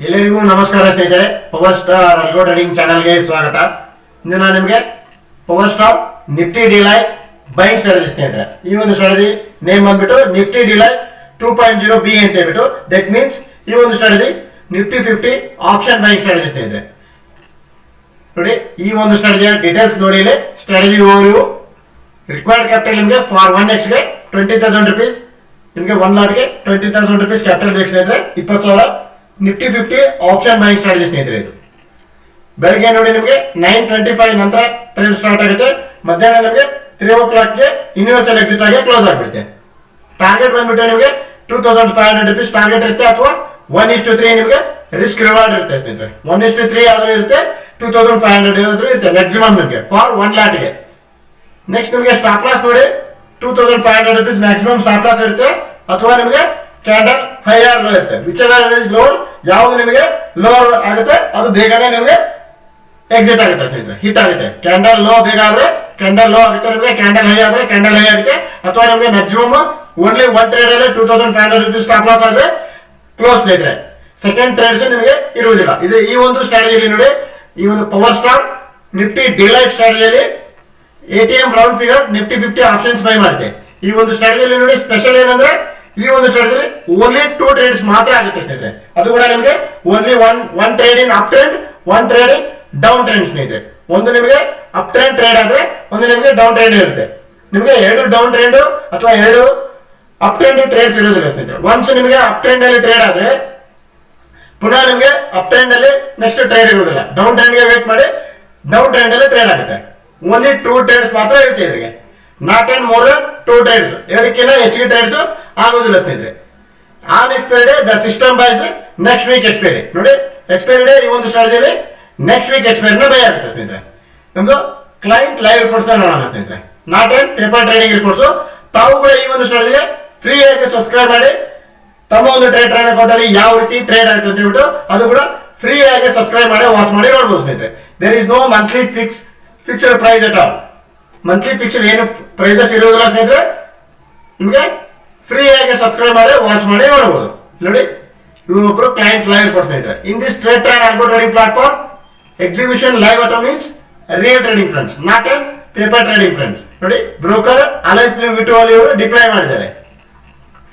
ಎಲ್ಲರಿಗೂ ನಮಸ್ಕಾರ ಸ್ನೇಹಿತರೆ. ಪವರ್ ಸ್ಟಾರ್ ಅಲ್ಗೋ ಟ್ರೇಡಿಂಗ್ ಚಾನಲ್ಗೆ ಸ್ವಾಗತ. ಇಂದು ನಾನು ನಿಮಗೆ power star nifty delight buying strategy ಸ್ನೇಹಿತರೆ. ಈ ಒಂದು ಸ್ಟ್ರಾಟಜಿ ನೇಮ್ ಬಂದ್ಬಿಟ್ಟು ನಿಫ್ಟಿ ಡಿಲೈಟ್ 2.0 ಬಿ ಅಂತ ಹೇಳ್ಬಿಟ್ಟು. ದಟ್ ಮೀನ್ಸ್ ಈ ಒಂದು strategy Nifty 50 option buying strategy ಸ್ನೇಹಿತರೆ. ನೋಡಿ ಈ ಒಂದು ಸ್ಟ್ರಾಟಜಿಯ ಡೀಟೇಲ್ಸ್ ನೋಡಿ. ಇಲ್ಲಿ ಸ್ಟ್ರಾಟಜಿ ಓವರ್ವ್ಯೂ. ರಿಕ್ವೈರ್ಡ್ ಕ್ಯಾಪಿಟಲ್ ನಿಮಗೆ ಫಾರ್ 1x ಗೆ 20,000 rupees. ನಿಮಗೆ 1 lot ಗೆ 20,000 rupees ಕ್ಯಾಪಿಟಲ್ ಬೇಕು ಸ್ನೇಹಿತರೆ. 20,000 ನಿಫ್ಟಿ 50 ಆಪ್ಷನ್ ಬೈಯಿಂಗ್ ಸ್ಟ್ರಾಟಜಿ ಸ್ನೇಹಿತರೆ. ಇದು ಬೆಳಗ್ಗೆ ನೋಡಿ ನಿಮಗೆ 9:25 ನಂತರ ಟ್ರೇಡ್ ಸ್ಟಾರ್ಟ್ ಆಗುತ್ತೆ. ಮಧ್ಯಾಹ್ನ ನಿಮಗೆ 3 o'clock ಗೆ ಯೂನಿವರ್ಸಲ್ ಎಕ್ಸಿಟ್ ಆಗಿ ಕ್ಲೋಸ್ ಆಗಿಬಿಡುತ್ತೆ. ಟಾರ್ಗೆಟ್ ಬಂದ್ಬಿಟ್ಟು ನಿಮಗೆ 2,500 rupees ಟಾರ್ಗೆಟ್ ಇರುತ್ತೆ, ಅಥವಾ 1:3 ನಿಮಗೆ ರಿಸ್ಕ್ ರಿವಾರ್ಡ್ ಇರುತ್ತೆ ಸ್ನೇಹಿತರೆ. 1:3 ಆದ್ರೂ ಇರುತ್ತೆ, 2,500 ಇರುತ್ತೆ ಮ್ಯಾಕ್ಸಿಮಮ್ ನಿಮಗೆ ಫಾರ್ 1 lot ಗೆ. ನೆಕ್ಸ್ಟ್ ನಿಮಗೆ ಸ್ಟಾಪ್ ಲಾಸ್ ನೋಡಿ 2,500 rupees ಮ್ಯಾಕ್ಸಿಮಮ್ ಸ್ಟಾಪ್ ಲಾಸ್ ಇರುತ್ತೆ, ಅಥವಾ ನಿಮಗೆ ಕ್ಯಾಂಡಲ್ ಹೈ ಆರ್ ಲೋ ಇರುತ್ತೆ. ವಿಚ್ ಎವರ್ ಇಸ್ ಲೋ, ಯಾವುದು ನಿಮಗೆ ಲೋ ಆಗುತ್ತೆ ಅದು ಬೇಗನೆ ನಿಮಗೆ ಎಕ್ಸಿಟ್ ಆಗುತ್ತೆ ಸ್ನೇಹಿತರೆ, ಹಿಟ್ ಆಗುತ್ತೆ. ಕ್ಯಾಂಡಲ್ ಲೋ ಬೇಗ ಆದ್ರೆ ಕ್ಯಾಂಡಲ್ ಲೋ ಆಗುತ್ತೆ ನಿಮಗೆ, ಕ್ಯಾಂಡಲ್ ಹೈ ಆದ್ರೆ ಕ್ಯಾಂಡಲ್ ಹೈ ಆಗುತ್ತೆ, ಅಥವಾ ನಿಮಗೆ ಮ್ಯಾಕ್ಸಿಮಮ್ ಓನ್ಲಿ 1 ಟ್ರೇಡ್ ಅಲ್ಲಿ 2,500 rupees ಸ್ಟಾಪ್ ಲಾಸ್ ಆದ್ರೆ ಕ್ಲೋಸ್ ಸ್ನೇಹಿತರೆ. ಸೆಕೆಂಡ್ ಟ್ರೇಡ್ಸ್ ನಿಮಗೆ ಇರುವುದಿಲ್ಲ. ಇದು ಈ ಒಂದು ಸ್ಟ್ರಾಟಜಿಯಲ್ಲಿ ನೋಡಿ, ಈ ಒಂದು ಪವರ್ ಸ್ಟಾರ್ ನಿಫ್ಟಿ ಡಿಲೈಟ್ ಸ್ಟ್ರಾಟಜಿಯಲ್ಲಿ ATM round figure nifty 50 options buy ಮಾಡುತ್ತೆ. ಈ ಒಂದು ಸ್ಟ್ರಾಟಜಿಯಲ್ಲಿ ನೋಡಿ ಸ್ಪೆಷಲ್ ಏನಂದ್ರೆ, ಈ ಒಂದು ಸ್ಟ್ರಾಟಜಿಯಲ್ಲಿ ಓನ್ಲಿ 2 ಟ್ರೇಡ್ಸ್ ಮಾತ್ರ ಆಗುತ್ತೆ ಸ್ನೇಹಿತರೆ. ಅದು ಕೂಡ ನಿಮಗೆ only one trade in up trend, 1 trade in down trend ಸ್ನೇಹಿತರೆ. ಒಂದು ನಿಮಗೆ ಅಪ್ ಟ್ರೆಂಡ್ ಟ್ರೇಡ್ ಆದ್ರೆ ಒಂದು ನಿಮಗೆ ಡೌನ್ ಟ್ರೆಂಡ್ ಇರುತ್ತೆ. ನಿಮಗೆ 2 ಡೌನ್ ಟ್ರೆಂಡ್ ಅಥವಾ 2 ಅಪ್ ಟ್ರೆಂಡ್ ಟ್ರೇಡ್ಸ್ ಇರೋದಿಲ್ಲ ಸ್ನೇಹಿತರೆ. ಒನ್ಸ್ ನಿಮಗೆ ಅಪ್ ಟ್ರೆಂಡ್ ಅಲ್ಲಿ ಟ್ರೇಡ್ ಆದ್ರೆ ಪುನಃ ನಿಮಗೆ ಅಪ್ ಟ್ರೆಂಡ್ ಅಲ್ಲಿ ನೆಕ್ಸ್ಟ್ ಟ್ರೇಡ್ ಇರುವುದಿಲ್ಲ. ಡೌನ್ ಟ್ರೆಂಡ್ ಗೆ ವೇಟ್ ಮಾಡಿ ಡೌನ್ ಟ್ರೆಂಡ್ ಅಲ್ಲಿ ಟ್ರೇಡ್ ಆಗುತ್ತೆ. ಓನ್ಲಿ 2 ಟ್ರೇಡ್ಸ್ ಮಾತ್ರ ಇರುತ್ತೆ ಇದರಿಗೆ, not and more than 2 trades. ಇದಕ್ಕಿಂತ ಹೆಚ್ಚಿಗೆ ಟ್ರೇಡ್ಸ್ ಆಗೋದಿಲ್ಲ ಸ್ನೇಹಿತರೆ. On expiry day the system buys next week expiry. ನೋಡಿ ಎಕ್ಸ್ಪೈರಿ ಡೇ ಈ ಒಂದು ಸ್ಟ್ರಾಟಜಿಯಲ್ಲಿ ನೆಕ್ಸ್ಟ್ ವೀಕ್ ಎಕ್ಸ್ಪೈರಿನ ಬೈ ಆಗುತ್ತೆ ಸ್ನೇಹಿತರೆ. ನಮ್ದು ಕ್ಲೈಂಟ್ ಲೈವ್ ರಿಪೋರ್ಟ್ಸ್ ನೋಡೋಣ ಸ್ನೇಹಿತರೆ, not and paper trading reports. ತಾವು ಕೂಡ ಈ ಒಂದು ಸ್ಟ್ರಾಟಜಿಗೆ ಫ್ರೀ ಆಗಿ ಸಬ್ಸ್ಕ್ರೈಬ್ ಮಾಡಿ ತಮ್ಮ ಒಂದು ಟ್ರೇಡ್ ಟ್ರೈನ್ ಅಕೌಂಟ್ ಅಲ್ಲಿ ಯಾವ ರೀತಿ ಟ್ರೇಡ್ ಆಗುತ್ತೆ ಅಂತ ಹೇಳ್ಬಿಟ್ಟು ಅದು ಕೂಡ ಫ್ರೀ ಆಗಿ ಸಬ್ಸ್ಕ್ರೈಬ್ ಮಾಡಿ ವಾಚ್ ಮಾಡಿ ನೋಡ್ಬೋದು ಸ್ನೇಹಿತರೆ. There is no monthly fixed price at all. Monthly fixed ಏನು ಪ್ರೈಸಸ್ ಇರೋದಿಲ್ಲ ಸ್ನೇಹಿತರೆ. ನಿಮಗೆ ಫ್ರೀ ಆಗಿ ಸಬ್ಸ್ಕ್ರೈಬ್ ಮಾಡಿ ವಾಚ್ ಮಾಡಿ ನೋಡಬಹುದು. ನೋಡಿ ಇವೊಬ್ಬರು ಕ್ಲೈಂಟ್ ಲೈವ್ ರಿಪೋರ್ಟ್ ಸ್ನೇಹಿತರೆ. In this trade train algo trading platform execution live auto means real trading friends, not A paper trading friends. ನೋಡಿ ಬ್ರೋಕರ್ ಅಲೈಸ್ ವಿಟೋಲಿ ಅವರು ಡಿಪ್ಲಾಯ್ ಮಾಡಿದ್ದಾರೆ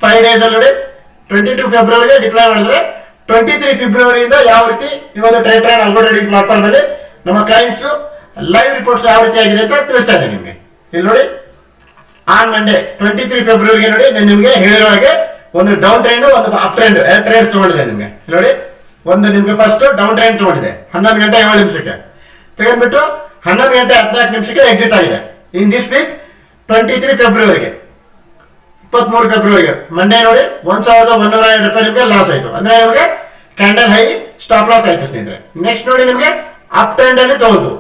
5 days ಅಲ್ಲಿ. ನೋಡಿ 22 ಫೆಬ್ರವರಿಗೆ ಡಿಪ್ಲಾಯ್ ಮಾಡಿದ್ರೆ 23 ಫೆಬ್ರವರಿಯಿಂದ ಯಾವ ರೀತಿ ಈ ಒಂದು trade train algo trading platform ಅಲ್ಲಿ ನಮ್ಮ ಕ್ಲೈಂಟ್ಸ್ ಲೈವ್ ರಿಪೋರ್ಟ್ಸ್ ಯಾವ ರೀತಿ ಆಗಿದೆ ಅಂತ ತಿಳಿಸ್ತಾ ಇದ್ದೇನೆ ನಿಮಗೆ. ಇಲ್ಲಿ ನೋಡಿ ಆನ್ ಮಂಡೇ 23 ಫೆಬ್ರವರಿಗೆ ನೋಡಿ ನಾನು ನಿಮಗೆ ಹೇಳಿರೋ ಹಾಗೆ ಒಂದು ಡೌನ್ ಟ್ರೆಂಡ್ ಒಂದು ಅಪ್ ಟ್ರೆಂಡ್ 2 ಟ್ರೇಡ್ಸ್ ತಗೊಂಡಿದೆ ನಿಮಗೆ. ನೋಡಿ ಒಂದು ನಿಮಗೆ ಫಸ್ಟ್ ಡೌನ್ ಟ್ರೆಂಡ್ ತಗೊಂಡಿದೆ 11 ಗಂಟೆ 7 ನಿಮಿಷಕ್ಕೆ ತೆಗೆದ್ಬಿಟ್ಟು 11 ಗಂಟೆ 14 ನಿಮಿಷಕ್ಕೆ ಎಕ್ಸಿಟ್ ಆಗಿದೆ. ಇನ್ ದಿಸ್ ವೀಕ್ 23 ಫೆಬ್ರವರಿಗೆ 23 ಫೆಬ್ರವರಿಗೆ ಮಂಡೇ ನೋಡಿ 1,102 ರೂಪಾಯಿ ನಿಮಗೆ ಲಾಸ್ ಆಯ್ತು. ಅಂದ್ರೆ ನಿಮಗೆ ಕ್ಯಾಂಡಲ್ ಹೈ ಸ್ಟಾಪ್ ಲಾಸ್ ಆಯ್ತು ಸ್ನೇಹಿತರೆ. ನೆಕ್ಸ್ಟ್ ನೋಡಿ ನಿಮಗೆ ಅಪ್ ಟ್ರೆಂಡ್ ಅಲ್ಲಿ ತಗೊಂಡು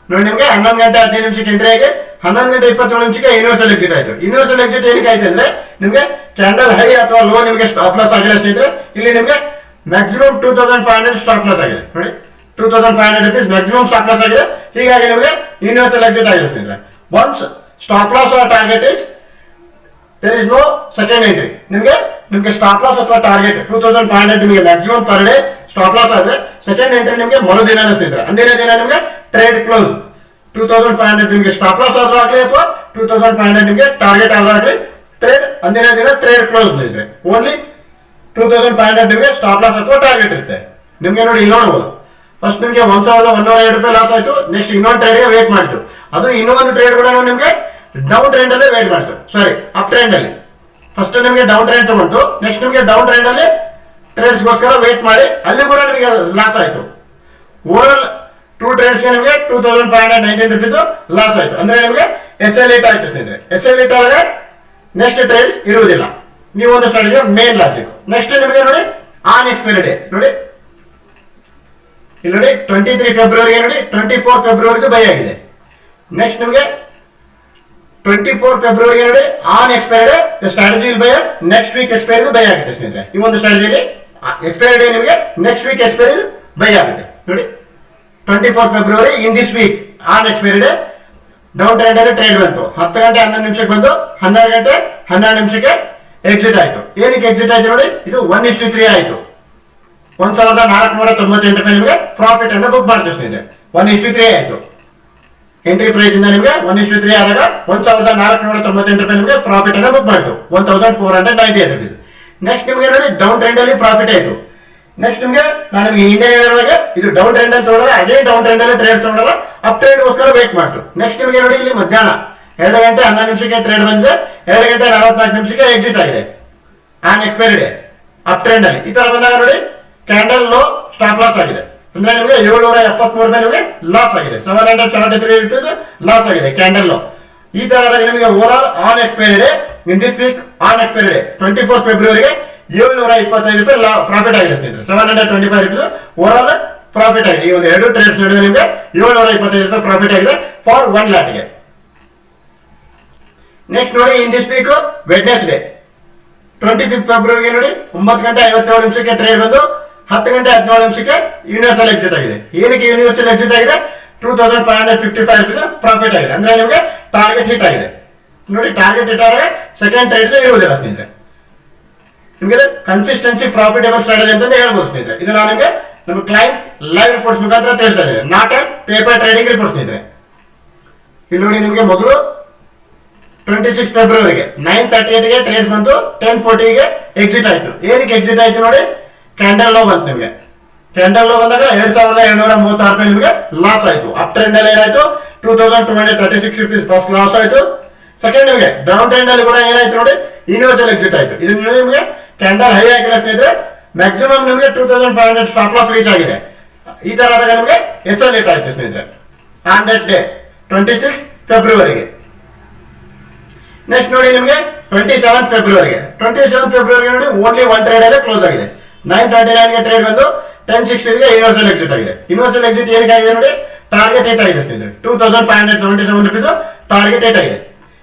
ನೋಡಿ ನಿಮಗೆ 11 ಗಂಟೆ 15 ನಿಮಿಷಕ್ಕೆ ಎಂಟ್ರಿ ಆಗಿ 11 ಗಂಟೆ 27 ನಿಮಿಷಕ್ಕೆ ಯೂನಿವರ್ಸಲ್ ಎಕ್ಸಿಟ್ ಆಯ್ತು. ಯೂನಿವರ್ಸಲ್ ಎಕ್ಸಿಟ್ ಏನಕ್ಕೆ ಆಯ್ತು ಅಂದ್ರೆ ನಿಮಗೆ ಕ್ಯಾಂಡಲ್ ಹೈ ಅಥವಾ ಲೋ ನಿಮಗೆ ಸ್ಟಾಪ್ ಲಾಸ್ ಆಗಿದೆ ಸ್ನೇಹಿತರೆ. ಇಲ್ಲಿ ನಿಮಗೆ ಮ್ಯಾಕ್ಸಿಮಮ್ 2,500 ಸ್ಟಾಪ್ ಲಾಸ್ ಆಗಿದೆ. ನೋಡಿ 2,500 rupees ಮ್ಯಾಕ್ಸಿಮಮ್ ಸ್ಟಾಪ್ ಲಾಸ್ ಆಗಿದೆ. ಹೀಗಾಗಿ ನಿಮಗೆ ಯೂನಿವರ್ಸಲ್ ಎಕ್ಸಿಟ್ ಆಗಿದೆ ಸ್ನೇಹಿತರೆ. Once stop loss or target is there is no second entry. ನಿಮಗೆ ಸ್ಟಾಪ್ ಲಾಸ್ ಅಥವಾ ಟಾರ್ಗೆಟ್ 2,500 ನಿಮಗೆ maximum per day stop loss ಆದ್ರೆ ಸೆಕೆಂಡ್ ಎಂಟ್ರಿ ನಿಮಗೆ ಮರುದಿನ ಸ್ನೇಹಿತರೆ. ಅಂದಿನ ದಿನ ನಿಮಗೆ ಟ್ರೇಡ್ ಕ್ಲೋಸ್ 2,500 ನಿಮಗೆ ಸ್ಟಾಪ್ ಲಾಸ್ ಆದ್ರೂ ಆಗಲಿ ಅಥವಾ 2,500 ನಿಮಗೆ ಟಾರ್ಗೆಟ್ ಆದ್ರೂ ಆಗಲಿ ಟ್ರೇಡ್ ಅಂದಿನ ದಿನ ಟ್ರೇಡ್ ಕ್ಲೋಸ್ ಸ್ನೇಹಿತರೆ. ಓನ್ಲಿ 2,500 ನಿಮಗೆ ಸ್ಟಾಪ್ ಲಾಸ್ ಅಥವಾ ಟಾರ್ಗೆಟ್ ಇರುತ್ತೆ. ನಿಮಗೆ ನೋಡಿ ಇಲ್ಲಿ ನೋಡಬಹುದು ಫಸ್ಟ್ ನಿಮಗೆ 1,102 ರೂಪಾಯಿ ಲಾಸ್ ಆಯ್ತು. ನೆಕ್ಸ್ಟ್ ಇನ್ನೊಂದು ಟ್ರೇಡ್ಗೆ ವೇಟ್ ಮಾಡಿತು. ಅದು ಇನ್ನೊಂದು ಟ್ರೇಡ್ ಕೂಡ ನಿಮಗೆ ಡೌನ್ ಟ್ರೆಂಡ್ ಅಲ್ಲೇ ವೇಟ್ ಮಾಡಿತು, ಸಾರಿ ಅಪ್ ಟ್ರೆಂಡ್ ಅಲ್ಲಿ. ಫಸ್ಟ್ ನಿಮಗೆ ಡೌನ್ ಟ್ರೆಂಡ್ ತಗೊಂಡು ನೆಕ್ಸ್ಟ್ ನಿಮಗೆ ಡೌನ್ ಟ್ರೆಂಡ್ ಅಲ್ಲಿ ಟ್ರೇಡ್ಸ್ಗೋಸ್ಕರ ವೇಟ್ ಮಾಡಿ ಅಲ್ಲಿ ಕೂಡ ನಿಮಗೆ ಲಾಸ್ ಆಯ್ತು. ಓವರ್ 2 ಟ್ರೇಡ್ಸ್ಗೆ ನಿಮಗೆ 2,519 rupees ಲಾಸ್ ಆಯ್ತು. ಅಂದ್ರೆ ನಿಮಗೆ SL8 ಆಯ್ತು ಸ್ನೇಹಿತರೆ. SL8 ಆದ್ರೆ ನೆಕ್ಸ್ಟ್ ಟ್ರೇಡ್ಸ್ ಇರುವುದಿಲ್ಲ. ನೀವು ಒಂದು ಸ್ಟ್ರಾಟಜಿ ಮೇನ್ ಲಾಜಿಕ್. ನೆಕ್ಸ್ಟ್ ನಿಮಗೆ ನೋಡಿ ಆನ್ ಎಕ್ಸ್ಪೈರಿ ಡೇ ನೋಡಿ ಇಲ್ಲಿ ನೋಡಿ 23 ಫೆಬ್ರವರಿಗೆ ನೋಡಿ 24 ಫೆಬ್ರವರಿಗೆ ಬೈ ಆಗಿದೆ. ನೆಕ್ಸ್ಟ್ ನಿಮಗೆ 24 ಫೆಬ್ರವರಿಗೆ ನೋಡಿ on expiry day the strategy will buy next week expiry by ಆಗುತ್ತೆ ಸ್ನೇಹಿತರೆ. ಈ ಒಂದು ಸ್ಟ್ರಾಟಜಿಯಲ್ಲಿ ಎಕ್ಸ್ಪೈರಿ ಡೇ ನಿಮಗೆ ನೆಕ್ಸ್ಟ್ ವೀಕ್ ಎಕ್ಸ್ಪೈರಿ ಬೈ ಆಗುತ್ತೆ. ನೋಡಿ 24 February in this week on expiry day down trend ಅಲ್ಲಿ ಟ್ರೇಡ್ ಬಂತು. 10 ಗಂಟೆ 11 ನಿಮಿಷಕ್ಕೆ ಬಂದು 12 ಗಂಟೆ 12 ನಿಮಿಷಕ್ಕೆ ಎಕ್ಸಿಟ್ ಆಯ್ತು. ಏನಕ್ಕೆ ಎಕ್ಸಿಟ್ ಆಯ್ತು ನೋಡಿ, ಇದು 1:3 ಆಯ್ತು. 1498 ರೂಪಾಯಿ ನಿಮಗೆ ಪ್ರಾಫಿಟ್ ಅನ್ನು ಬುಕ್ ಮಾಡ್ತೀವಿ ಸ್ನೇಹಿತರೆ. 1:3 ಆಯ್ತು. ಎಂಟ್ರಿ ಪ್ರೈಸ್ ಇಂದ ನಿಮಗೆ 1:3 ಆದಾಗ 1498 ರೂಪಾಯಿ ನಿಮಗೆ ಪ್ರಾಫಿಟ್ ಅನ್ನು ಬುಕ್ ಮಾಡ್ತು. 1498 ರುಪೀಸ್. ನೆಕ್ಸ್ಟ್ ನಿಮಗೆ ನೋಡಿ ಡೌನ್ ಟ್ರೆಂಡ್ ಅಲ್ಲಿ ಪ್ರಾಫಿಟ್ ಆಯ್ತು. ನೆಕ್ಸ್ಟ್ ನಿಮಗೆ ನಾನು ನಿಮಗೆ ಹಿಂದೆ ಹೇಳಿರುವಾಗ ಇದು ಡೌನ್ ಟ್ರೆಂಡ್ ಅಂತ ತಗೊಂಡ್ರೆ ಅದೇ ಡೌನ್ ಟ್ರೆಂಡ್ ಅಲ್ಲಿ ಟ್ರೇಡ್ ತಗೊಂಡಲ್ಲ ಅಪ್ ಟ್ರೇಡ್ಗೋಸ್ಕರ ವೇಟ್ ಮಾಡ್ತು. ನೆಕ್ಸ್ಟ್ ನಿಮಗೆ ನೋಡಿ ಇಲ್ಲಿ ಮಧ್ಯಾಹ್ನ 2 ಗಂಟೆ 11 ನಿಮಿಷಕ್ಕೆ ಟ್ರೇಡ್ ಬಂದಿದೆ. 2 ಗಂಟೆ 44 ನಿಮಿಷಕ್ಕೆ ಎಕ್ಸಿಟ್ ಆಗಿದೆ on expiry day up trend ಅಲ್ಲಿ. ಈ ತರ ಬಂದಾಗ ನೋಡಿ ಕ್ಯಾಂಡಲ್ ಲೋ ಸ್ಟಾಪ್ ಲಾಸ್ ಆಗಿದೆ. ಅಂದ್ರೆ ನಿಮಗೆ 773 ರೂಪಾಯಿ ನಿಮಗೆ ಲಾಸ್ ಆಗಿದೆ. 773 ರುಪೀಸ್ ಲಾಸ್ ಆಗಿದೆ ಕ್ಯಾಂಡಲ್ ಲೋ. ಈ ತರ ನಿಮಗೆ over all on expiry day in this week on expiry day 24 ಫೆಬ್ರವರಿಗೆ 725 ರೂಪಾಯಿ ಪ್ರಾಫಿಟ್ ಆಗಿದೆ ಸ್ನೇಹಿತರೆ. 725 ರುಪೀಸ್ ಓವರ್ ಆಲ್ ಪ್ರಾಫಿಟ್ ಆಗಿದೆ. ಈ ಒಂದು 2 ಟ್ರೇಡ್ಸ್ ನಡುವೆ ನಿಮಗೆ 725 ರೂಪಾಯಿ ಪ್ರಾಫಿಟ್ ಆಗಿದೆ ಫಾರ್ 1 ಲಾಟ್ಗೆ. ನೆಕ್ಸ್ಟ್ ನೋಡಿ ಇನ್ ದಿಸ್ ವೀಕ್ ವೆಡ್ನೆಸ್ಡೇ 25 ಫೆಬ್ರವರಿಗೆ ನೋಡಿ 9 ಗಂಟೆ 57 ನಿಮಿಷಕ್ಕೆ ಟ್ರೇಡ್ ಬಂದು 10 ಗಂಟೆ 17 ನಿಮಿಷಕ್ಕೆ ಯೂನಿವರ್ಸಲ್ ಎಕ್ಸಿಟ್ ಆಗಿದೆ. ಏನಕ್ಕೆ ಯೂನಿವರ್ಸಲ್ ಎಕ್ಸಿಟ್ ಆಗಿದೆ? 2555 ರುಪೀಸ್ ಪ್ರಾಫಿಟ್ ಆಗಿದೆ. ಅಂದ್ರೆ ನಿಮಗೆ ಟಾರ್ಗೆಟ್ ಹಿಟ್ ಆಗಿದೆ. ನೋಡಿ ಟಾರ್ಗೆಟ್ ಹಿಟ್ ಆದ್ರೆ ಸೆಕೆಂಡ್ ಟ್ರೇಡ್ಸ್ ಇರುವುದಿಲ್ಲ ಸ್ನೇಹಿತರೆ. ನಿಮಗೆ ಕನ್ಸಿಸ್ಟೆನ್ಸಿ ಪ್ರಾಫಿಟೇಬಲ್ ಸ್ಟ್ರಾಟಜಿ ಅಂತ ಹೇಳ್ಬೋದು ಸ್ನೇಹಿತರೆ. ಇದು ನಾನು ನಿಮಗೆ ನಮ್ಮ ಕ್ಲೈಂಟ್ ಲೈವ್ ರಿಪೋರ್ಟ್ಸ್ ಮುಖಾಂತರ ತಿಳಿಸ್ತಾ ಇದ್ದೇನೆ, not A paper trading report ಸ್ನೇಹಿತರೆ. ಇಲ್ಲಿ ನೋಡಿ ನಿಮಗೆ ಮೊದಲು 26 ಫೆಬ್ರವರಿಗೆ 9:38ಗೆ ಟ್ರೇಡ್ಸ್ ಬಂತು, 10:40ಗೆ ಎಕ್ಸಿಟ್ ಆಯ್ತು. ಏನಕ್ಕೆ ಎಕ್ಸಿಟ್ ಆಯ್ತು ನೋಡಿ, ಕ್ಯಾಂಡಲ್ ಲೋ ಬಂತು. ನಿಮಗೆ ಕ್ಯಾಂಡಲ್ ಲೋ ಬಂದಾಗ 2736 ರೂಪಾಯಿ ನಿಮಗೆ ಲಾಸ್ ಆಯ್ತು. ಅಪ್ ಟ್ರೆಂಡ್ ಅಲ್ಲಿ ಏನಾಯ್ತು 2236 ರುಪೀಸ್ ಫಸ್ಟ್ ಲಾಸ್ ಆಯ್ತು. ಸೆಕೆಂಡ್ ನಿಮಗೆ ಡೌನ್ ಟ್ರೆಂಡ್ ಅಲ್ಲಿ ಕೂಡ ಏನಾಯ್ತು ನೋಡಿ ಯೂನಿವರ್ಸಲ್ ಎಕ್ಸಿಟ್ ಆಯ್ತು. ಇದು ನಿಮಗೆ ಕ್ಯಾಂಡಲ್ ಹೈ ಆಗಿಲ್ಲ ಸ್ನೇಹಿತರೆ. ಮ್ಯಾಕ್ಸಿಮಮ್ ನಿಮಗೆ 2500 ಸ್ಟಾಪ್ ಲಾಸ್ ರೀಚ್ ಆಗಿದೆ. ಈ ತರ ಆದಾಗ ನಿಮಗೆ ಎಸ್ಎಲ್ ಹಿಟ್ ಆಯ್ತು ಸ್ನೇಹಿತರೆ ಆನ್ ದಟ್ ಡೇ 26 ಫೆಬ್ರವರಿಗೆ. ನೆಕ್ಸ್ಟ್ ನೋಡಿ ನಿಮಗೆ 27 ಫೆಬ್ರವರಿಗೆ ನೋಡಿ ಓನ್ಲಿ 1 ಟ್ರೇಡ್ ಅಲ್ಲೇ ಕ್ಲೋಸ್ ಆಗಿದೆ. 9:39ಗೆ ಟ್ರೇಡ್ ಬಂದು 10:60ಗೆ ಯೂನಿವರ್ಸಲ್ ಎಕ್ಸಿಟ್ ಆಗಿದೆ. ಯೂನಿವರ್ಸಲ್ ಎಕ್ಸಿಟ್ ಏನಕ್ಕೆ ಆಗಿದೆ ನೋಡಿ, ಟಾರ್ಗೆಟ್ ಹಿಟ್ ಆಗಿದೆ ಸ್ನೇಹಿತರೆ. 2577 ರುಪೀಸ್ ಟಾರ್ಗೆಟ್ ಹಿಟ್ ಆಗಿದೆ.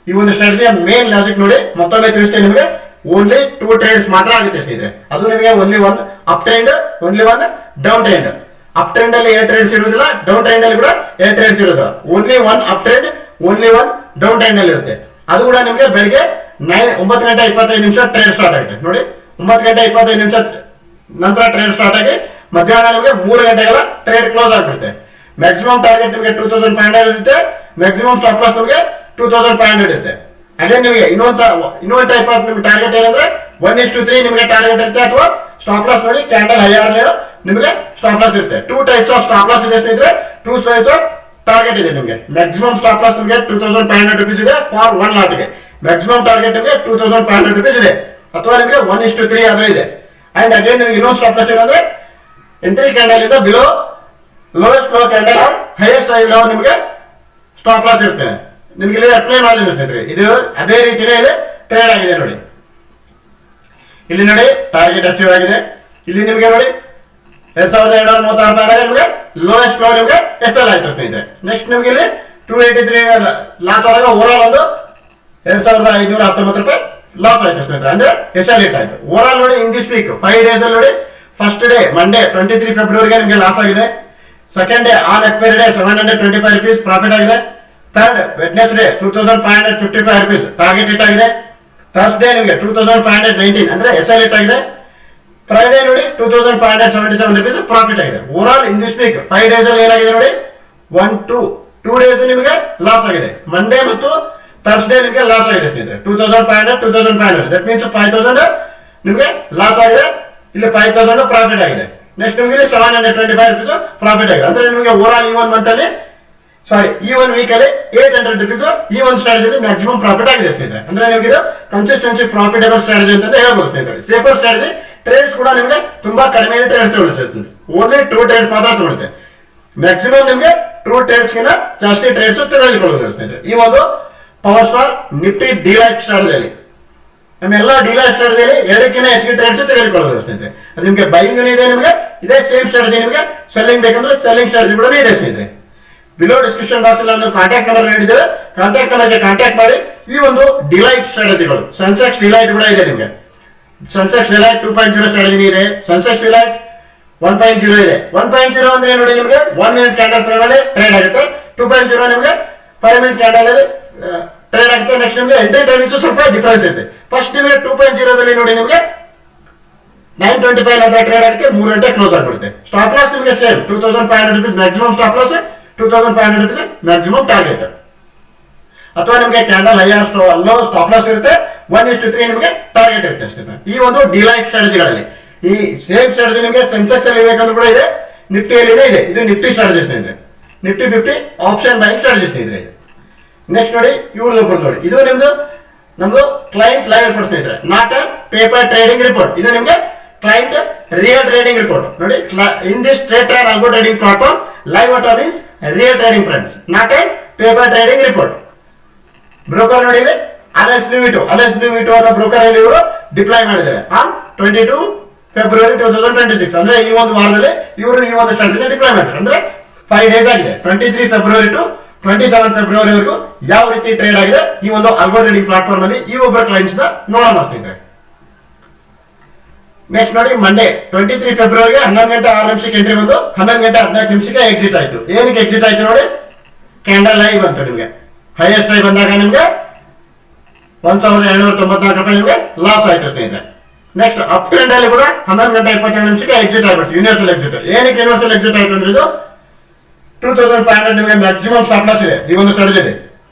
ಈ ಒಂದು ಸ್ಟ್ರಾಟಜಿಯ ಮೇನ್ ಲಾಜಿಕ್ ನೋಡಿ ಮತ್ತೊಮ್ಮೆ ತಿಳಿಸ್ತೇನೆ ನಿಮಗೆ. ಓನ್ಲಿ 2 ಟ್ರೇಡ್ಸ್ ಮಾತ್ರ ಆಗುತ್ತೆ ಸ್ನೇಹಿತರೆ. ಅದು ನಿಮಗೆ only 1 up trend, only 1 down trend. Up trend ಅಲ್ಲಿ 8 ಟ್ರೇಡ್ಸ್ ಇರುವುದಿಲ್ಲ, ಡೌನ್ ಟ್ರೆಂಡ್ ಅಲ್ಲಿ ಕೂಡ 8 ಟ್ರೇಡ್ಸ್ ಇರುವುದಿಲ್ಲ. Only 1 up trend, only 1 down trend ಅಲ್ಲಿ ಇರುತ್ತೆ. ಅದು ಕೂಡ ನಿಮಗೆ ಬೆಳಿಗ್ಗೆ 9 ಗಂಟೆ 25 ನಿಮಿಷ ಟ್ರೇಡ್ ಸ್ಟಾರ್ಟ್ ಆಗಿದೆ. ನೋಡಿ 9 ಗಂಟೆ 25 ನಿಮಿಷ ನಂತರ ಟ್ರೇಡ್ ಸ್ಟಾರ್ಟ್ ಆಗಿ ಮಧ್ಯಾಹ್ನ ನಿಮಗೆ 3 ಗಂಟೆಗೆಲ್ಲ ಟ್ರೇಡ್ ಕ್ಲೋಸ್ ಆಗ್ಬಿಡುತ್ತೆ. ಮ್ಯಾಕ್ಸಿಮಮ್ ಟಾರ್ಗೆಟ್ ನಿಮಗೆ 2500 ಇರುತ್ತೆ, ಮ್ಯಾಕ್ಸಿಮಮ್ ಸ್ಟಾಪ್ ಲಾಸ್ ನಿಮಗೆ 2500 ಇರುತ್ತೆ. ಅದೇ ನಿಮಗೆ ಇನ್ನೊಂದು ಟೈಪ್ ಆಫ್ ನಿಮ್ಗೆ ಟಾರ್ಗೆಟ್ ಏನಂದ್ರೆ 1:3 ನಿಮಗೆ ಟಾರ್ಗೆಟ್ ಇರುತ್ತೆ, ಅಥವಾ ಸ್ಟಾಪ್ ಲಾಸ್ ನೋಡಿ ಕ್ಯಾಂಡಲ್ ಹೈಯರ್ ನಿಮಗೆ ಸ್ಟಾಪ್ ಲಾಸ್ ಇರುತ್ತೆ. 2 ಟೈಪ್ಸ್ ಆಫ್ ಸ್ಟಾಪ್ ಲಾಸ್ ಇದೆ ಸ್ನೇಹಿತರೆ, 2 ಟೈಪ್ಸ್ ಆಫ್ ಟಾರ್ಗೆಟ್ ಇದೆ ನಿಮಗೆ. ಮ್ಯಾಕ್ಸಿಮಮ್ ಸ್ಟಾಪ್ ಲಾಸ್ ನಿಮಗೆ 2500 ರುಪೀಸ್ ಇದೆ ಫಾರ್ 1 ಲಾಟ್ಗೆ. ಮ್ಯಾಕ್ಸಿಮಮ್ ಟಾರ್ಗೆಟ್ ನಿಮಗೆ 2500 ರುಪೀಸ್ ಇದೆ, ಅಥವಾ ನಿಮಗೆ 1:3 ಆದ್ರೆ ಇದೆ. ಅಂಡ್ ಅಗೇನ್ ನಿಮಗೆ ಇನ್ನೊಂದು ಸ್ಟಾಪ್ ಲಾಸ್ ಏನಂದ್ರೆ ಎಂಟ್ರಿ ಕ್ಯಾಂಡಲ್ ಇಂದ below lowest low candle or highest high low ನಿಮಗೆ ಸ್ಟಾಪ್ ಲಾಸ್ ಇರುತ್ತೆ. ನಿಮಗೆ ಇಲ್ಲಿ ಅಪ್ಲೈ ಮಾಡಿಲ್ಲ ಸ್ನೇಹಿತರೆ. ಇದು ಅದೇ ರೀತಿಯೇ ಇಲ್ಲಿ ಟ್ರೇಡ್ ಆಗಿದೆ ನೋಡಿ. ಇಲ್ಲಿ ನೋಡಿ ಟಾರ್ಗೆಟ್ ಅಚೀವ್ ಆಗಿದೆ. ಇಲ್ಲಿ ನಿಮಗೆ ನೋಡಿ 2736 ನಿಮಗೆ ಲೋಯೆಸ್ಟ್ ಲೋ ನಿಮಗೆ ಎಸ್ಎಲ್ ಆಯ್ತು ಸ್ನೇಹಿತರೆ. ನೆಕ್ಸ್ಟ್ ನಿಮಗೆ ಇಲ್ಲಿ 283 ಲಾಸ್ ಆದಾಗ ಓವರ್ ಆಲ್ ಒಂದು 2519 ರೂಪಾಯಿ ಲಾಸ್ ಆಯ್ತು ಸ್ನೇಹಿತರೆ, ಅಂದ್ರೆ ಎಸ್ಎಲ್ ಹಿಟ್ ಆಯ್ತು. ಓವರ್ ಆಲ್ ನೋಡಿ ಇನ್ ದಿಸ್ ವೀಕ್ 5 ಡೇಸ್ ಅಲ್ಲಿ ನೋಡಿ, ಫಸ್ಟ್ ಡೇ ಮಂಡೇ 23 ಫೆಬ್ರವರಿಗೆ ನಿಮಗೆ ಲಾಸ್ ಆಗಿದೆ. Second day on expiry day 725 rupees profit ಆಗಿದೆ. Third Wednesday 2555 rupees target hit ಆಗಿದೆ. ಥರ್ಸ್ಡೇ ನಿಮಗೆ 2519 ಅಂದ್ರೆ ಎಸ್ಎಲ್ ಹಿಟ್ ಆಗಿದೆ. ಫ್ರೈಡೇ ನೋಡಿ 2577 ರುಪೀಸ್ ಪ್ರಾಫಿಟ್ ಆಗಿದೆ. Over all in this week 5 days ಅಲ್ಲಿ ಏನಾಗಿದೆ ನೋಡಿ, 2 ಡೇಸ್ ನಿಮಗೆ ಲಾಸ್ ಆಗಿದೆ. ಮಂಡೇ ಮತ್ತು ಥರ್ಸ್ಡೇ ನಿಮಗೆ ಲಾಸ್ ಆಗಿದೆ ಸ್ನೇಹಿತರೆ. 2500 ದಟ್ ಮೀನ್ಸ್ 5000 ನಿಮಗೆ ಲಾಸ್ ಆಗಿದೆ. ಇಲ್ಲಿ 5000 ಪ್ರಾಫಿಟ್ ಆಗಿದೆ. ನೆಕ್ಸ್ಟ್ ನಿಮಗೆ 725 ರುಪೀಸ್ ಪ್ರಾಫಿಟ್ ಆಗಿದೆ. ಅಂದ್ರೆ ನಿಮಗೆ ಓವರ್ ಆಲ್ ಈ ಒಂದು ಮಂತ್ ಅಲ್ಲಿ ಈ ಒಂದು ವೀಕ್ ಅಲ್ಲಿ 800 ರುಪೀಸ್ ಈ ಒಂದು ಸ್ಟ್ರಾಟಜಿ ಮ್ಯಾಕ್ಸಿಮಮ್ ಪ್ರಾಫಿಟ್ ಆಗಿದೆ ಸ್ನೇಹಿತರೆ. ಅಂದ್ರೆ ನಿಮಗೆ ಇದು ಕನ್ಸಿಸ್ಟೆನ್ಸಿ ಪ್ರಾಫಿಟೇಬಲ್ ಸ್ಟ್ರಾಟಜಿ ಅಂತ ಹೇಳ್ಬೋದು ಸ್ನೇಹಿತರೆ. Safer strategy. ಟ್ರೇಡ್ಸ್ ಕೂಡ ನಿಮಗೆ ತುಂಬಾ ಕಡಿಮೆ ಟ್ರೇಡ್ಸ್ ತಗೊಳ್ಳುತ್ತೆ, ಓನ್ಲಿ 2 ಟ್ರೇಡ್ಸ್ ಮಾತ್ರ ತಗೊಳುತ್ತೆ. ಮ್ಯಾಕ್ಸಿಮಮ್ ನಿಮಗೆ 2 ಟ್ರೇಡ್ಸ್ ಗಿನ ಜಾಸ್ತಿ ಟ್ರೇಡ್ಸ್ ತೆಗೆದುಕೊಳ್ಳೋದು ಸ್ನೇಹಿತರೆ. ಈ ಒಂದು ಪವರ್ ಸ್ಟಾರ್ ನಿಫ್ಟಿ ಡಿಲೈಟ್ ಸ್ಟ್ರಾಟಜಿಯಲ್ಲಿ ನಮ್ಮೆಲ್ಲ ಡಿಲೈಟ್ ಸ್ಟ್ರಾಟಜಿಯಲ್ಲಿ 2ಕ್ಕಿಂತ ಹೆಚ್ಚಿಗೆ ಟ್ರೇಡ್ಸ್ ತೆಗೆದುಕೊಳ್ಳೋದು ಸ್ನೇಹಿತರೆ. ಅದು ನಿಮಗೆ ಬೈಯಿಂಗ್ ಇದೆ, ನಿಮಗೆ ಇದೇ ಸೇಮ್ ಸ್ಟ್ರಾಟಜಿ. ನಿಮಗೆ ಸೆಲ್ಲಿಂಗ್ ಬೇಕಂದ್ರೆ ಸೆಲ್ಲಿಂಗ್ ಸ್ಟ್ರಾಟಜಿ ಕೂಡ ಇದೆ ಸ್ನೇಹಿತರೆ. ಬಿಲೋ ಡಿಸ್ಕ್ರಿಪ್ಷನ್ ಬಾಕ್ಸ್ ಅಲ್ಲಿ ಒಂದು ಕಾಂಟ್ಯಾಕ್ಟ್ ನಂಬರ್ ನೀಡಿದ್ದೇವೆ, ಕಾಂಟ್ಯಾಕ್ಟ್ ನಂಬರ್ಗೆ ಕಾಂಟ್ಯಾಕ್ಟ್ ಮಾಡಿ ಈ ಒಂದು ಡಿಲೈಟ್ ಸ್ಟ್ರಾಟಜಿಗಳು. ಸೆನ್ಸೆಕ್ಸ್ ಡಿಲೈಟ್ ಕೂಡ ಇದೆ ನಿಮಗೆ. ಸೆನ್ಸೆಕ್ಸ್ ಡಿಲೈಟ್ 2.0 ಸ್ಟ್ರಾಟಜಿ ಇದೆ, ಸೆನ್ಸೆಕ್ಸ್ ಡಿಲೈಟ್ 1.0 ಇದೆ. 1.0 ಅಂದ್ರೆ ನೋಡಿ ನಿಮಗೆ 1 ಮಿನಿಟ್ ಕ್ಯಾಂಡಲ್ ಫ್ರೇಮಲ್ಲಿ ಟ್ರೇಡ್ ಆಗುತ್ತೆ. 2.0 ನಿಮಗೆ 5 ಮಿನಿಟ್ ಕ್ಯಾಂಡಲ್ ಅಲ್ಲಿ ಟ್ರೇಡ್ ಆಗುತ್ತೆ. ನೆಕ್ಸ್ಟ್ ನಿಮಗೆ ಎಂಟ್ರಿ ಟೈಮಿಂಗ್ಸ್ ಸ್ವಲ್ಪ ಡಿಫರೆನ್ಸ್ ಇರುತ್ತೆ. ಫಸ್ಟ್ ನಿಮಗೆ 2.0 ದಲ್ಲಿ ನೋಡಿ ನಿಮಗೆ 925 ನಂತರ ಟ್ರೇಡ್ ಆಗುತ್ತೆ, 3 ಗಂಟೆ ಕ್ಲೋಸ್ ಆಗಿಬಿಡುತ್ತೆ. ಸ್ಟಾಪ್ ಲಾಸ್ ನಿಮಗೆ same 2500 rupees maximum stop loss, 2500 rupees maximum target. ಅಥವಾ ನಿಮಗೆ candle higher low stop loss ಇರುತ್ತೆ, 1:3 ನಿಮಗೆ ಟಾರ್ಗೆಟ್ ಇರುತ್ತೆ ಅಷ್ಟೇ. ಈ ಒಂದು ಡಿಲೈಟ್ ಸ್ಟ್ರಾಟಜಿಗಳಲ್ಲಿ ಈ ಸೇಮ್ ಸ್ಟ್ರಾಟಜಿ ನಿಮಗೆ ಸೆನ್ಸೆಕ್ಸ್ ಅಲ್ಲಿ ಬೇಕಂದ್ರೂ ಕೂಡ ಇದೆ, ನಿಫ್ಟಿಯಲ್ಲಿ ಇದೆ. ಇದು ನಿಫ್ಟಿ ಸ್ಟ್ರಾಟಜಿ ಸ್ನೇಹಿತರೆ, ನಿಫ್ಟಿ 50 ಆಪ್ಷನ್ ಬೈಯಿಂಗ್ ಸ್ಟ್ರಾಟಜಿ ಸ್ನೇಹಿತರೆ. ನೆಕ್ಸ್ಟ್ ನೋಡಿ ಇವ್ರದ್ದು ಒಬ್ಬರು ನೋಡಿ, ಇದು ನಮ್ದು ಕ್ಲೈಂಟ್ ಲೈವ್ ರಿಪೋರ್ಟ್ ಸ್ನೇಹಿತರೆ, not a paper trading report. ಇದು ನಿಮಗೆ ಕ್ಲೈಂಟ್ ರಿಯಲ್ ಟ್ರೇಡಿಂಗ್ ರಿಪೋರ್ಟ್ ನೋಡಿ. In this trade and algo trading platform live what means real trading friends, not A paper trading report. Broker ನೋಡಿ ಅಲೆಸ್ಬಿವಿಟೋ ಅನ್ನೋ broker ಅಲ್ಲಿ ಇವರು deploy ಮಾಡಿದ್ದಾರೆ on 22 February 2026. ಅಂದ್ರೆ ಈ ಒಂದು ವಾರದಲ್ಲಿ ಇವರು ಈ ಒಂದು ಸ್ಟ್ರಾಟಜಿನ ಡಿಪ್ಲಾಯ್ ಮಾಡಿದ್ದಾರೆ. ಅಂದ್ರೆ 5 days ಆಗಿದೆ. 23 ಫೆಬ್ರವರಿ ಟು 27 ಫೆಬ್ರವರಿ ವರೆಗೂ ಯಾವ ರೀತಿ ಟ್ರೇಡ್ ಆಗಿದೆ ಈ ಒಂದು ಆಲ್ಗೋ ಟ್ರೇಡಿಂಗ್ ಪ್ಲಾಟ್ಫಾರ್ಮ್ ಅಲ್ಲಿ ಈ ಒಬ್ಬರ ಕ್ಲೈಂಟ್ಸ್ ನೋಡೋಣ ಸ್ನೇಹಿತರೆ. ನೆಕ್ಸ್ಟ್ ನೋಡಿ ಮಂಡೇ 23 ಫೆಬ್ರವರಿಗೆ 11 ಗಂಟೆ 6 ನಿಮಿಷಕ್ಕೆ ಎಂಟ್ರಿ ಬಂದು 11 ಗಂಟೆ 14 ನಿಮಿಷಕ್ಕೆ ಎಕ್ಸಿಟ್ ಆಯ್ತು. ಏನಕ್ಕೆ ಎಕ್ಸಿಟ್ ಆಯ್ತು ನೋಡಿ, ಕ್ಯಾಂಡಲ್ ಹೈ ಬಂತು ನಿಮಗೆ. ಹೈಯೆಸ್ಟ್ ಹೈ ಬಂದಾಗ ನಿಮಗೆ 1794 ರೂಪಾಯಿ ನಿಮಗೆ ಲಾಸ್ ಆಯ್ತು ಸ್ನೇಹಿತರೆ. ನೆಕ್ಸ್ಟ್ ಅಪ್ ಟ್ರೆಂಡ್ ಅಲ್ಲಿ ಕೂಡ 11 ಗಂಟೆ 22 ನಿಮಿಷಕ್ಕೆ ಎಕ್ಸಿಟ್ ಆಗ್ಬಿಟ್ಟು ಯೂನಿವರ್ಸಲ್ ಎಕ್ಸಿಟ್. ಏನಕ್ಕೆ ಯೂನಿವರ್ಸಲ್ ಎಕ್ಸಿಟ್ ಆಯ್ತು ಅಂದ್ರೆ ಇದು 2500 ನಿಮಗೆ ಮ್ಯಾಕ್ಸಿಮಮ್ ಸ್ಟಾಪ್ ಲಾಸ್ ಇದೆ ಈ ಒಂದು ಸ್ಟ್ರಾಟಜಿ.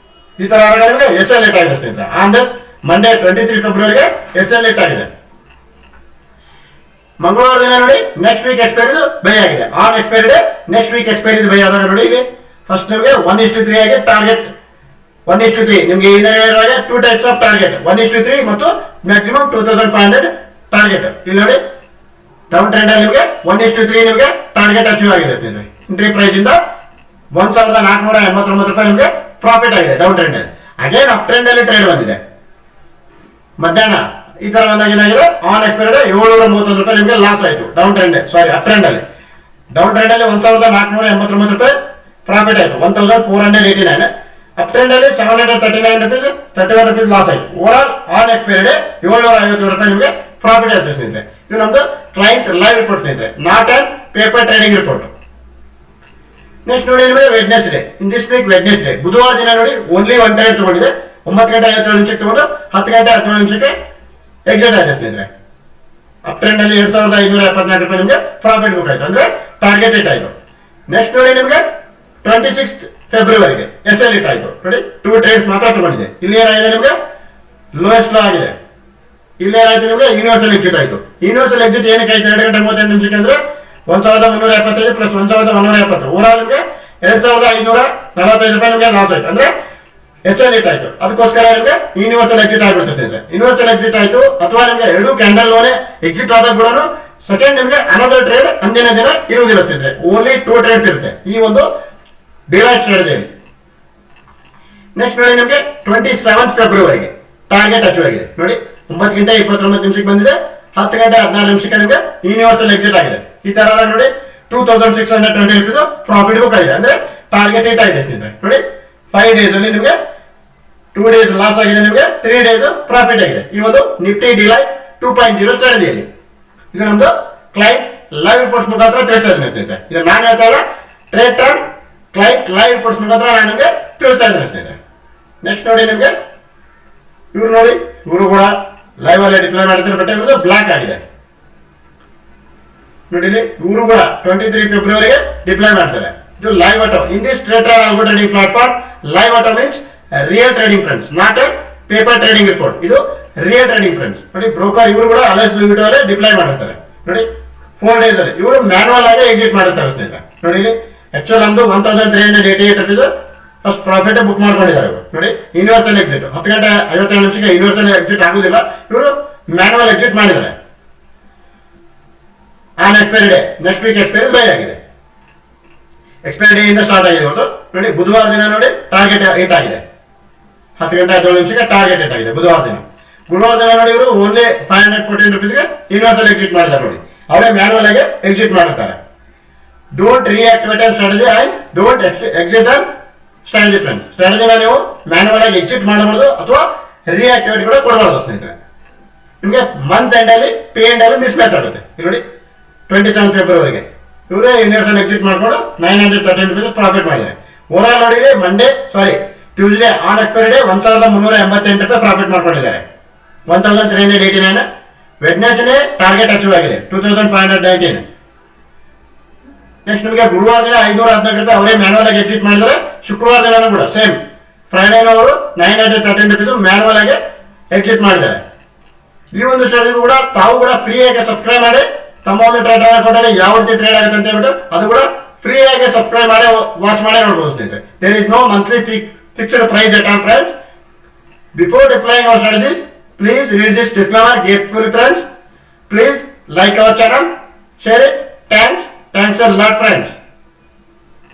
ಈ ತರ ನಿಮಗೆ SL ಹಿಟ್ ಆಗಿದೆ ಸ್ನೇಹಿತರೆ. ಅಂದ್ರೆ ಮಂಡೇ 23 ಫೆಬ್ರವರಿಗೆ SL ಹಿಟ್ ಆಗಿದೆ. ಮಂಗಳವಾರ ದಿನ ನೋಡಿ ನೆಕ್ಸ್ಟ್ ವೀಕ್ ಎಕ್ಸ್ಪೈರಿ ಬೈ ಆಗಿದೆ. On expiry day next week expiry by ಆದಾಗ ನೋಡಿ ಇಲ್ಲಿ ಫಸ್ಟ್ ನಿಮಗೆ 1:3 ಆಗಿ ಟಾರ್ಗೆಟ್ 1:3 ನಿಮಗೆ ಇಲ್ಲಿರುವಾಗ 2 ಟೈಪ್ಸ್ ಆಫ್ ಟಾರ್ಗೆಟ್ 1:3 ಮತ್ತು ಮ್ಯಾಕ್ಸಿಮಮ್ 2500 ಟಾರ್ಗೆಟ್. ಇಲ್ಲಿ ನೋಡಿ ಡೌನ್ ಟ್ರೆಂಡ್ ಅಲ್ಲಿ ನಿಮಗೆ 1:3 ನಿಮಗೆ ಟಾರ್ಗೆಟ್ ಅಚೀವ್ ಆಗಿದೆ ಸ್ನೇಹಿತರೆ. ಎಂಟ್ರಿ ಪ್ರೈಸ್ ಇಂದ 1489 ರೂಪಾಯಿ ನಿಮಗೆ ಪ್ರಾಫಿಟ್ ಆಗಿದೆ ಡೌನ್ ಟ್ರೆಂಡ್ ಅಲ್ಲಿ. ಅಗೇನ್ ಅಪ್ ಟ್ರೆಂಡ್ ಅಲ್ಲಿ ಟ್ರೇಡ್ ಬಂದಿದೆ ಮಧ್ಯಾಹ್ನ. ಈ ತರ ಬಂದಾಗ ಏನಾಗಿದೆ ಆನ್ ಎಕ್ಸ್ಪೈರಿ 731 ರೂಪಾಯಿ ನಿಮಗೆ ಲಾಸ್ ಆಯ್ತು ಡೌನ್ ಟ್ರೆಂಡ್ ಅಪ್ ಟ್ರೆಂಡ್ ಅಲ್ಲಿ. ಡೌನ್ ಟ್ರೆಂಡ್ ಅಲ್ಲಿ 1489 ರೂಪಾಯಿ ಪ್ರಾಫಿಟ್ ಆಯ್ತು, 1489. ಅಪ್ ಟ್ರೆಂಡ್ ಅಲ್ಲಿ 739 rupees 31 rupees ಲಾಸ್ ಆಯ್ತು. ಓವರ್ ಆಲ್ ಆನ್ ಎಕ್ಸ್ಪೈರಿ 750 ರೂಪಾಯಿ ನಿಮಗೆ ಪ್ರಾಫಿಟ್ ಆಯ್ತು ಸ್ನೇಹಿತರೆ. ಇದು ನಮ್ದು ಕ್ಲೈಂಟ್ ಲೈವ್ ರಿಪೋರ್ಟ್ ಸ್ನೇಹಿತರೆ, not on paper trading report. Next ನೋಡಿ ನಿಮಗೆ Wednesday, in this weak Wednesday ಬುಧವಾರ ದಿನ ನೋಡಿ ಓನ್ಲಿ 1 ಟ್ರೇಡ್ ತಗೊಂಡಿದೆ. 9 ಗಂಟೆ 57 ನಿಮಿಷಕ್ಕೆ ತಗೊಂಡು 10 ಗಂಟೆ 17 ನಿಮಿಷಕ್ಕೆ ಎಕ್ಸಿಟ್ ಆಗಿದೆ ಸ್ನೇಹಿತರೆ. ಅಪ್ ಟ್ರೆಂಡ್ ಅಲ್ಲಿ 2574 ರೂಪಾಯಿ ನಿಮಗೆ ಪ್ರಾಫಿಟ್ ಬುಕ್ ಆಯ್ತು, ಅಂದ್ರೆ ಟಾರ್ಗೆಟ್ ಹಿಟ್ ಆಯ್ತು. ನೆಕ್ಸ್ಟ್ ನೋಡಿ ನಿಮಗೆ 26 ಫೆಬ್ರವರಿಗೆ SL ಹಿಟ್ ಆಯ್ತು ನೋಡಿ. 2 ಟ್ರೇಡ್ಸ್ ಮಾತ್ರ ತಗೊಂಡಿದೆ. ಇಲ್ಲಿ ಏನಾಗಿದೆ ನಿಮಗೆ ಲೋಯೆಸ್ಟ್ ಲೋ ಆಗಿದೆ. ಇಲ್ಲಿ ಏನಾಯ್ತು ನಿಮಗೆ ಯೂನಿವರ್ಸಲ್ ಎಕ್ಸಿಟ್ ಆಯ್ತು. ಯೂನಿವರ್ಸಲ್ ಎಕ್ಸಿಟ್ ಏನಕ್ಕೆ ಆಯ್ತು 2 ಗಂಟೆ 38 ನಿಮಿಷಕ್ಕೆ ಅಂದ್ರೆ 1375 ಪ್ಲಸ್ 1170 ಓವರ್ ಆಲ್ ನಿಮಗೆ 2545 ರೂಪಾಯಿ ನಿಮಗೆ ಲಾಸ್ ಆಯ್ತು, ಅಂದ್ರೆ SL ಹಿಟ್ ಆಯ್ತು. ಅದಕ್ಕೋಸ್ಕರ ನಿಮಗೆ ಯೂನಿವರ್ಸಲ್ ಎಕ್ಸಿಟ್ ಆಗ್ಬಿಡ್ತದೆ. ಯೂನಿವರ್ಸಲ್ ಎಕ್ಸಿಟ್ ಆಯ್ತು ಅಥವಾ ನಿಮಗೆ 2 ಕ್ಯಾಂಡಲ್ ಲೋನೆ ಎಕ್ಸಿಟ್ ಆದಾಗ ಕೂಡ ಸೆಕೆಂಡ್ ನಿಮಗೆ ಅನದರ್ ಟ್ರೇಡ್ ಅಂದಿನ ದಿನ ಇರುವುದಿಲ್ಲ ಸ್ನೇಹಿತರೆ. ಓನ್ಲಿ 2 ಟ್ರೇಡ್ಸ್ ಇರುತ್ತೆ ಈ ಒಂದು ಡಿಲೈಟ್ ಸ್ಟ್ರಾಟಜಿಯಲ್ಲಿ. ನೆಕ್ಸ್ಟ್ ನೋಡಿ ನಿಮಗೆ 27 ಫೆಬ್ರವರಿಗೆ ಟಾರ್ಗೆಟ್ ಅಚೀವ್ ಆಗಿದೆ ನೋಡಿ. 9 ಗಂಟೆ 29 ನಿಮಿಷಕ್ಕೆ ಬಂದಿದೆ, 10 ಗಂಟೆ 14 ನಿಮಿಷಕ್ಕೆ ನಿಮಗೆ ಯೂನಿವರ್ಸಲ್ ಎಕ್ಸಿಟ್ ಆಗಿದೆ. ಈ ತರ ನೋಡಿ 2620 ರೂಪೀಸ್ ಪ್ರಾಫಿಟ್ ಬುಕ್ ಆಗಿದೆ, ಅಂದ್ರೆ ಟಾರ್ಗೆಟ್ ಹಿಟ್ ಆಗಿದೆ ಸ್ನೇಹಿತರೆ ನೋಡಿ. 5 ಡೇಸ್ ಅಲ್ಲಿ ನಿಮಗೆ 2 ಡೇಸ್ ಲಾಸ್ ಆಗಿದೆ, ನಿಮಗೆ 3 ಡೇಸ್ ಪ್ರಾಫಿಟ್ ಆಗಿದೆ ಈ ಒಂದು ನಿಫ್ಟಿ ಡಿಲೈಟ್ 2.0 ಸ್ಟ್ರಾಟಜಿಯಲ್ಲಿ. ಇದು ನಮ್ದು ಕ್ಲೈಂಟ್ ಲೈವ್ ರಿಪೋರ್ಟ್ಸ್ ಮುಖಾಂತರ ತಿಳಿಸ್ತಾ ಇದ್ದೀನಿ ಸ್ನೇಹಿತರೆ. ಇದು ನಾನು ಹೇಳ್ತಾ ಇಲ್ಲ, trade turn client live reports ಮುಖಾಂತರ ನಾನು ನಿಮಗೆ ತಿಳಿಸ್ತಾ ಇದ್ದೀನಿ ಸ್ನೇಹಿತರೆ. ನೆಕ್ಸ್ಟ್ ನೋಡಿ ನಿಮಗೆ ಇವ್ರು ನೋಡಿ, ಇವರು ಕೂಡ ಲೈವ್ ಅಲ್ಲಿ ಡಿಪ್ಲೈ ಮಾಡಿದ್ರೆ ಬಟ್ ಇವ್ರದ್ದು ಬ್ಲಾಕ್ ಆಗಿದೆ ನೋಡಿ. ಇಲ್ಲಿ ಇವರು ಕೂಡ 23 ಫೆಬ್ರವರಿಗೆ ಡಿಪ್ಲೈ ಮಾಡ್ತಾರೆ. ಇದು live auto in this trade algo trading platform. Live auto means real trading friends, not A paper trading report. ಇದು ರಿಯಲ್ ಟ್ರೇಡಿಂಗ್ ಫ್ರೆಂಡ್ಸ್ ನೋಡಿ. ಬ್ರೋಕರ್ ಇವರು ಕೂಡ ಅಲೆಸ್ಬಿವಿಟೋ ಅಲ್ಲಿ ಡಿಪ್ಲೈ ಮಾಡಿರ್ತಾರೆ ನೋಡಿ. 4 ಡೇಸ್ ಅಲ್ಲಿ ಇವರು ಮ್ಯಾನುವಲ್ ಆಗಿ ಎಕ್ಸಿಟ್ ಮಾಡಿರ್ತಾರೆ ಸ್ನೇಹಿತರೆ ನೋಡಿ. ಇಲ್ಲಿ ಆಕ್ಚುಲ್ ನಮ್ದು 1388 ರೂಪೀಸ್ ಫಸ್ಟ್ ಪ್ರಾಫಿಟ್ ಬುಕ್ ಮಾಡ್ಕೊಂಡಿದ್ದಾರೆ ನೋಡಿ. ಯೂನಿವರ್ಸಲ್ ಎಕ್ಸಿಟ್ 10 ಗಂಟೆ 57 ನಿಮಿಷಕ್ಕೆ ಯೂನಿವರ್ಸಲ್ ಎಕ್ಸಿಟ್ ಆಗುದಿಲ್ಲ, ಇವರು ಮ್ಯಾನುವಲ್ ಎಕ್ಸಿಟ್ ಮಾಡಿದ್ದಾರೆ on expiry day. Next week expiry by ಆಗಿದೆ. ಎಕ್ಸ್ಪೈರಿ ಡೇ ಇಂದ ಸ್ಟಾರ್ಟ್ ಆಗಿದೆ ಇವತ್ತು ನೋಡಿ. ಬುಧವಾರ ದಿನ ನೋಡಿ ಟಾರ್ಗೆಟ್ ಹಿಟ್ ಆಗಿದೆ, 10 ಗಂಟೆ 17 ನಿಮಿಷಕ್ಕೆ ಟಾರ್ಗೆಟ್ ಹಿಟ್ ಆಗಿದೆ ಬುಧವಾರ ದಿನ. ಗುರುವಾರ ದಿನ ನೋಡಿ ಇವರು ಓನ್ಲಿ 514 ರೂಪೀಸ್ಗೆ ಯೂನಿವರ್ಸಲ್ ಎಕ್ಸಿಟ್ ಮಾಡಿದ್ದಾರೆ ನೋಡಿ. ಅವರೇ ಮ್ಯಾನುವಲ್ ಆಗಿ ಎಕ್ಸಿಟ್ ಮಾಡುತ್ತಾರೆ. Don't reactivate and strategy and don't exit and strategy friends. ಸ್ಟ್ರಾಟಜಿನ ನೀವು ಮ್ಯಾನುವಲ್ ಆಗಿ ಎಕ್ಸಿಟ್ ಮಾಡಬಹುದು ಅಥವಾ ರಿಯಾಕ್ಟಿವೇಟ್ ಕೂಡ ಕೊಡಬಾರದು ಸ್ನೇಹಿತರೆ. ನಿಮಗೆ ಮಂತ್ ಎಂಡ್ ಅಲ್ಲಿ ಪೇ ಎಂಡ್ ಅಲ್ಲಿ ಮಿಸ್ ಮ್ಯಾಚ್ ಆಗುತ್ತೆ. ನೋಡಿ 27 ಫೆಬ್ರವರಿಗೆ ಇವರು ಯೂನಿವರ್ಸಲ್ ಎಕ್ಸಿಟ್ ಮಾಡ್ಕೊಂಡು 913 ರೂಪೀಸ್ ಪ್ರಾಫಿಟ್ ಮಾಡಿದ್ದಾರೆ. ಓವರ್ ಆಲ್ ನೋಡಿ ಟ್ಯೂಸ್ಡೇ ಆನ್ ಎಕ್ಸ್ಪೈರಿ ಡೇ 1388 ರೂಪಾಯಿ ಪ್ರಾಫಿಟ್ ಮಾಡ್ಕೊಂಡಿದ್ದಾರೆ. 1389 ವೆಡ್ನೆಸ್ಡೇ ಟಾರ್ಗೆಟ್ ಅಚೀವ್ ಆಗಿದೆ 2519. ನೆಕ್ಸ್ಟ್ ನಿಮಗೆ ಗುರುವಾರ ದಿನ 514 ರೂಪಾಯಿ ಅವರೇ ಮ್ಯಾನುವಲ್ ಆಗಿ ಎಕ್ಸಿಟ್ ಮಾಡಿದ್ರೆ, ಶುಕ್ರವಾರ ದಿನ ಕೂಡ ಸೇಮ್ ಫ್ರೈಡೇನ ಅವರು 913 ರೂಪೀಸ್ ಮ್ಯಾನುವಲ್ ಆಗಿ ಎಕ್ಸಿಟ್ ಮಾಡಿದ್ದಾರೆ. ಈ ಒಂದು ಸ್ಟ್ರಾಟಜಿ ಕೂಡ ತಾವು ಕೂಡ ಫ್ರೀ ಆಗಿ ಸಬ್ಸ್ಕ್ರೈಬ್ ಮಾಡಿ ತಮ್ಮ ಒಂದು ಟ್ರೇಡ್ ಕೊಟ್ಟರೆ ಯಾವ ರೀತಿ ಟ್ರೇಡ್ ಆಗುತ್ತೆ ಅಂತ ಹೇಳ್ಬಿಟ್ಟು ಅದು ಕೂಡ ಫ್ರೀ ಆಗಿ ಸಬ್ಸ್ಕ್ರೈಬ್ ಮಾಡಿ ವಾಚ್ ಮಾಡಿ ನೋಡ್ಬೋದು ಸ್ನೇಹಿತರೆ. There is no monthly fixed price at all friends. Before deploying our strategies, please read this disclaimer carefully friends. Please like our channel, share it. Thanks a lot friends.